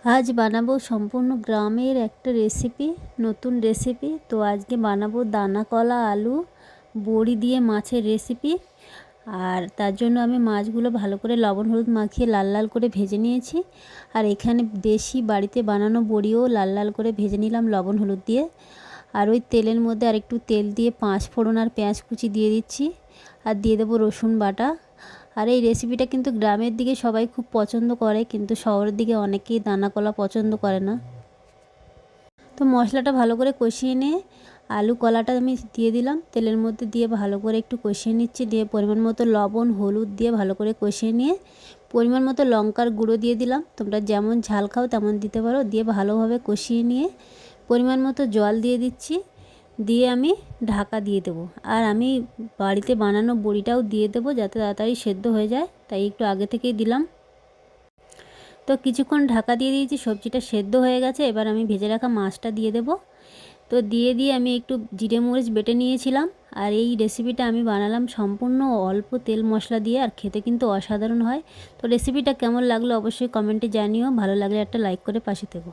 আজ বানাবো সম্পূর্ণ গ্রামের একটা রেসিপি, নতুন রেসিপি। তো আজকে বানাবো দানা কলা আলু বড়ি দিয়ে মাছের রেসিপি। আর তার জন্য আমি মাছগুলো ভালো করে লবণ হলুদ মাখিয়ে লাল লাল করে ভেজে নিয়েছি। আর এখানে দেশি বাড়িতে বানানো বড়িও লাল লাল করে ভেজে নিলাম লবণ হলুদ দিয়ে। আর ওই তেলের মধ্যে আরেকটু তেল দিয়ে 5 ফোড়ন আর পেঁয়াজ কুচি দিয়ে দিচ্ছি। আর দিয়ে দেবো রসুন বাটা। আর এই রেসিপিটা কিন্তু গ্রামের দিকে সবাই খুব পছন্দ করে, কিন্তু শহরের দিকে অনেকেই দানা কলা পছন্দ করে না। তো মশলাটা ভালো করে কষিয়ে নিয়ে আলু কলাটা আমি দিয়ে দিলাম তেলের মধ্যে, দিয়ে ভালো করে একটু কষিয়ে নিচ্ছি। দিয়ে পরিমাণ মতো লবণ হলুদ দিয়ে ভালো করে কষিয়ে নিয়ে পরিমাণ মতো লঙ্কার গুঁড়ো দিয়ে দিলাম। তোমরা যেমন ঝাল খাও তেমন দিতে পারো। দিয়ে ভালোভাবে কষিয়ে নিয়ে পরিমাণ মতো জল দিয়ে দিচ্ছি। দিয়ে আমি ঢাকা দিয়ে দেবো। আর আমি বাড়িতে বানানো বড়িটাও দিয়ে দেবো যাতে তাড়াতাড়ি সেদ্ধ হয়ে যায়, তাই একটু আগে থেকেই দিলাম। তো কিছুক্ষণ ঢাকা দিয়ে দিয়েছি, সবজিটা সেদ্ধ হয়ে গেছে। এবার আমি ভেজে রাখা মাছটা দিয়ে দেব। তো দিয়ে আমি একটু জিরে মরিচ বেটে নিয়েছিলাম। আর এই রেসিপিটা আমি বানালাম সম্পূর্ণ অল্প তেল মশলা দিয়ে, আর খেতে কিন্তু অসাধারণ হয়। তো রেসিপিটা কেমন লাগলো অবশ্যই কমেন্টে জানিও। ভালো লাগলে একটা লাইক করে পাশে থেকো।